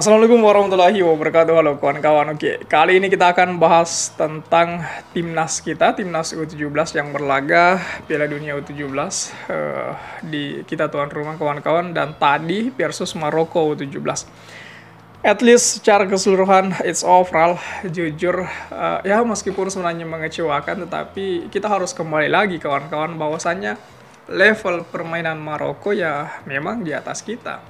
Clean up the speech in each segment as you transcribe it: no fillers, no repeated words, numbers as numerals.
Assalamualaikum warahmatullahi wabarakatuh. Halo kawan-kawan. Oke, kali ini kita akan bahas tentang timnas kita, timnas U17 yang berlaga Piala Dunia U17 di kita tuan rumah kawan-kawan, dan tadi versus Maroko U17. At least secara keseluruhan it's overall jujur ya meskipun sebenarnya mengecewakan, tetapi kita harus kembali lagi kawan-kawan bahwasannya level permainan Maroko ya memang di atas kita.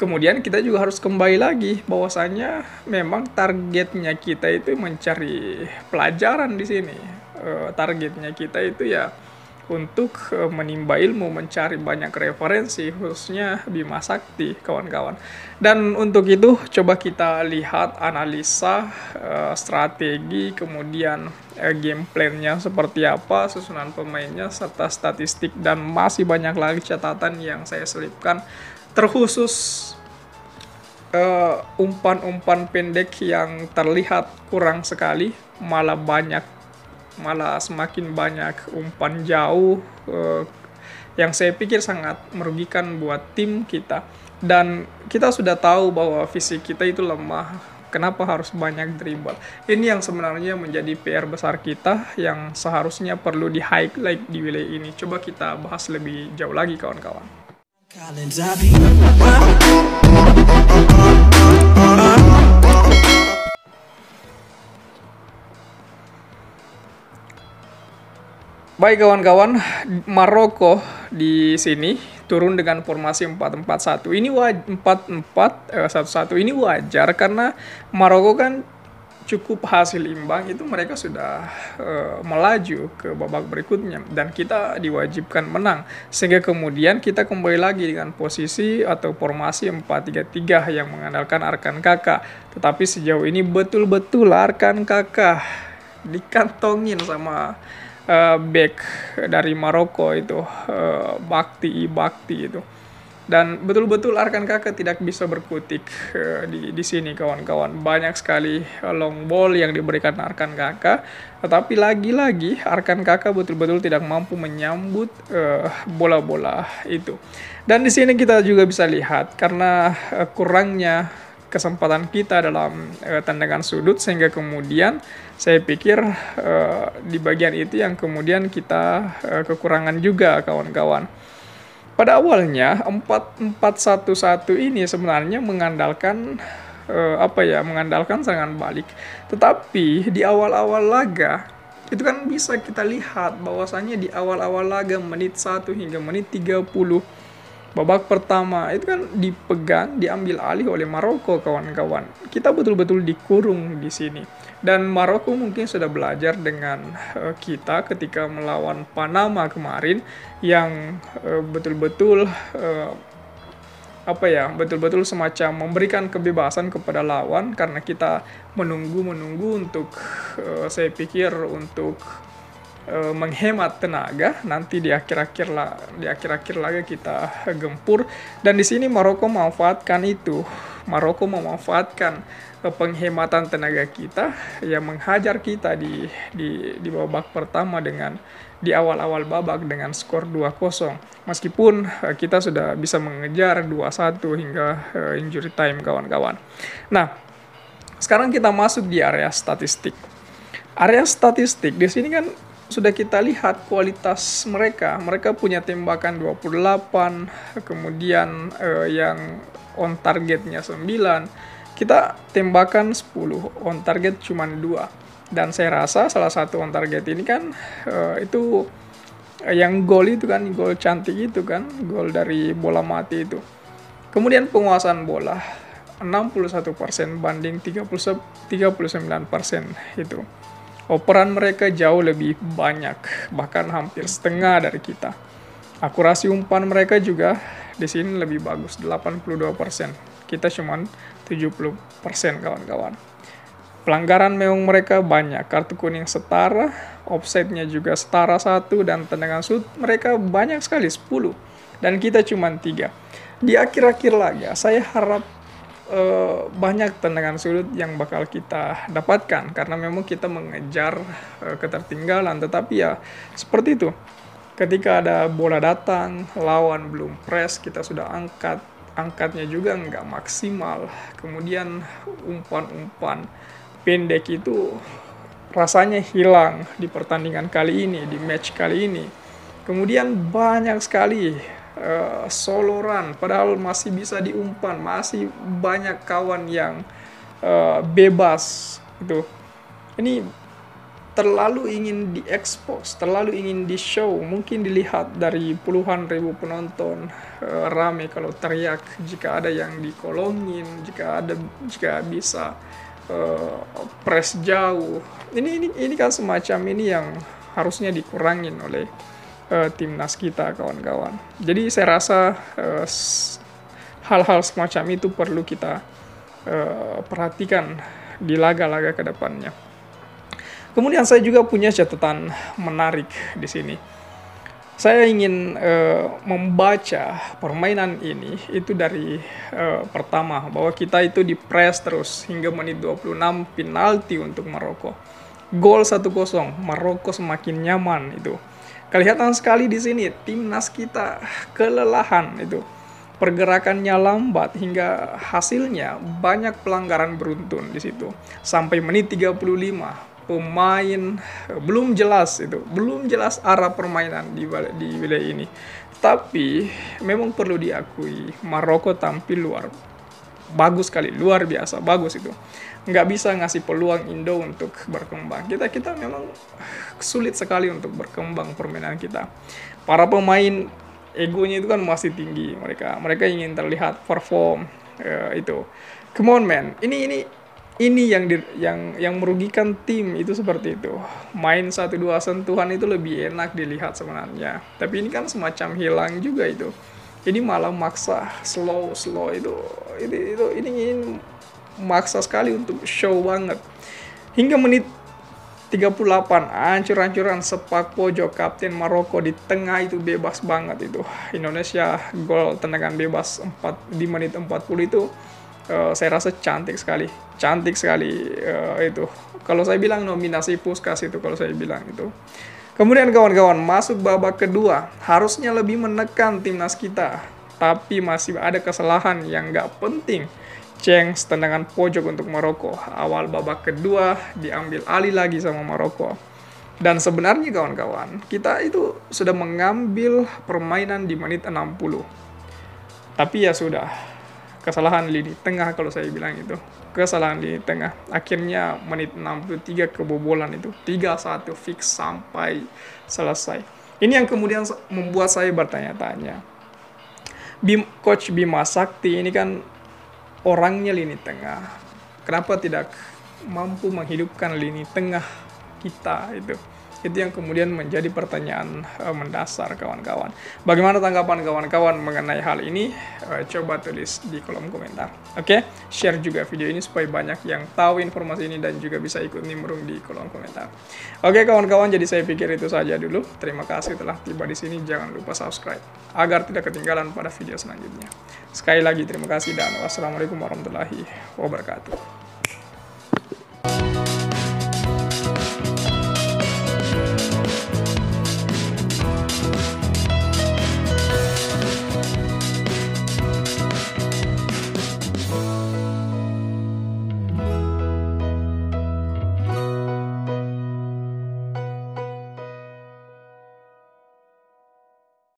Kemudian kita juga harus kembali lagi bahwasanya memang targetnya kita itu mencari pelajaran di sini. Targetnya kita itu ya untuk menimba ilmu, mencari banyak referensi, khususnya Bima Sakti, kawan-kawan. Dan untuk itu coba kita lihat analisa strategi, kemudian game plan-nya seperti apa, susunan pemainnya, serta statistik, dan masih banyak lagi catatan yang saya selipkan, terkhusus umpan-umpan pendek yang terlihat kurang sekali, malah semakin banyak umpan jauh yang saya pikir sangat merugikan buat tim kita. Dan kita sudah tahu bahwa fisik kita itu lemah. Kenapa harus banyak dribble? Ini yang sebenarnya menjadi PR besar kita yang seharusnya perlu di-highlight di wilayah ini. Coba kita bahas lebih jauh lagi kawan-kawan. Baik kawan-kawan, Maroko di sini turun dengan formasi 4-4-1. Ini 4-4-1-1 ini wajar karena Maroko kan cukup hasil imbang, itu mereka sudah melaju ke babak berikutnya dan kita diwajibkan menang, sehingga kemudian kita kembali lagi dengan posisi atau formasi 4-3-3 yang mengandalkan Arkan Kakak. Tetapi sejauh ini betul-betul Arkan Kakak dikantongin sama back dari Maroko itu, Bakti itu. Dan betul-betul Arkan Kakak tidak bisa berkutik di sini kawan-kawan. Banyak sekali long ball yang diberikan Arkan Kakak, tetapi lagi-lagi Arkan Kakak betul-betul tidak mampu menyambut bola-bola itu. Dan di sini kita juga bisa lihat karena kurangnya kesempatan kita dalam tendangan sudut, sehingga kemudian saya pikir di bagian itu yang kemudian kita kekurangan juga kawan-kawan. Pada awalnya 4-4-1-1 ini sebenarnya mengandalkan mengandalkan serangan balik. Tetapi di awal-awal laga itu kan bisa kita lihat bahwasannya di awal-awal laga menit 1 hingga menit 30 babak pertama itu kan dipegang, diambil alih oleh Maroko kawan-kawan. Kita betul-betul dikurung di sini. Dan Maroko mungkin sudah belajar dengan kita ketika melawan Panama kemarin yang betul-betul betul-betul semacam memberikan kebebasan kepada lawan karena kita menunggu untuk saya pikir untuk menghemat tenaga, nanti di akhir-akhir laga kita gempur. Dan di sini Maroko memanfaatkan itu. Maroko memanfaatkan penghematan tenaga kita yang menghajar kita di babak pertama dengan di awal-awal babak dengan skor 2-0. Meskipun kita sudah bisa mengejar 2-1 hingga injury time kawan-kawan. Nah, sekarang kita masuk di area statistik. Area statistik di sini kan sudah kita lihat kualitas mereka. Mereka punya tembakan 28, kemudian yang on targetnya 9. Kita tembakan 10, on target cuma 2. Dan saya rasa salah satu on target ini kan itu yang gol itu kan, gol cantik itu kan, gol dari bola mati itu. Kemudian penguasaan bola 61% banding 39% itu. Operan mereka jauh lebih banyak, bahkan hampir setengah dari kita. Akurasi umpan mereka juga di sini lebih bagus, 82%. Kita cuma 70% kawan-kawan. Pelanggaran memang mereka banyak, kartu kuning setara, offside-nya juga setara 1, dan tendangan sudut mereka banyak sekali, 10. Dan kita cuma 3. Di akhir-akhir laga, saya harap banyak tendangan sudut yang bakal kita dapatkan karena memang kita mengejar ketertinggalan. Tetapi ya seperti itu, ketika ada bola datang, lawan belum press, kita sudah angkat angkatnya juga nggak maksimal. Kemudian umpan-umpan pendek itu rasanya hilang di pertandingan kali ini, di match kali ini. Kemudian banyak sekali solo run, padahal masih bisa diumpan, masih banyak kawan yang bebas gitu. Ini terlalu ingin diekspos, terlalu ingin di-show. Mungkin dilihat dari puluhan ribu penonton, rame kalau teriak jika ada yang dikolongin, jika bisa press jauh. Ini kan semacam ini yang harusnya dikurangin oleh timnas kita, kawan-kawan. Jadi saya rasa hal-hal semacam itu perlu kita perhatikan di laga-laga ke depannya. Kemudian saya juga punya catatan menarik di sini. Saya ingin membaca permainan ini itu dari pertama, bahwa kita itu di press terus hingga menit 26, penalti untuk Maroko. Gol 1-0, Maroko semakin nyaman itu. Kelihatan sekali di sini timnas kita kelelahan itu. Pergerakannya lambat hingga hasilnya banyak pelanggaran beruntun di situ. Sampai menit 35. Pemain belum jelas arah permainan di wilayah ini. Tapi memang perlu diakui Maroko tampil bagus sekali, luar biasa bagus itu. Nggak bisa ngasih peluang Indo untuk berkembang. Kita memang sulit sekali untuk berkembang permainan kita. Para pemain egonya itu kan masih tinggi, mereka ingin terlihat perform itu. Come on man, ini yang merugikan tim itu seperti itu. Main 1-2 sentuhan itu lebih enak dilihat sebenarnya. Tapi ini kan semacam hilang juga itu. Ini malah maksa slow itu. Ini maksa sekali untuk show banget. Hingga menit 38, hancur-hancuran sepak pojok kapten Maroko di tengah itu bebas banget itu. Indonesia gol tendangan bebas di menit 40 itu. Saya rasa cantik sekali itu. Kalau saya bilang nominasi Puskas itu, kalau saya bilang itu. Kemudian kawan-kawan masuk babak kedua, harusnya lebih menekan timnas kita, tapi masih ada kesalahan yang nggak penting. Cengs tendangan pojok untuk Maroko. Awal babak kedua diambil alih lagi sama Maroko. Dan sebenarnya kawan-kawan, kita itu sudah mengambil permainan di menit 60. Tapi ya sudah, kesalahan lini tengah kalau saya bilang itu. Kesalahan lini tengah. Akhirnya menit 63 kebobolan itu. 3-1 fix sampai selesai. Ini yang kemudian membuat saya bertanya-tanya. Coach Bima Sakti ini kan orangnya lini tengah. Kenapa tidak mampu menghidupkan lini tengah kita itu? Itu yang kemudian menjadi pertanyaan mendasar kawan-kawan. Bagaimana tanggapan kawan-kawan mengenai hal ini? Coba tulis di kolom komentar. Oke? Share juga video ini supaya banyak yang tahu informasi ini dan juga bisa ikut nimbrung di kolom komentar. Oke kawan-kawan, jadi saya pikir itu saja dulu. Terima kasih telah tiba di sini. Jangan lupa subscribe agar tidak ketinggalan pada video selanjutnya. Sekali lagi terima kasih dan wassalamualaikum warahmatullahi wabarakatuh.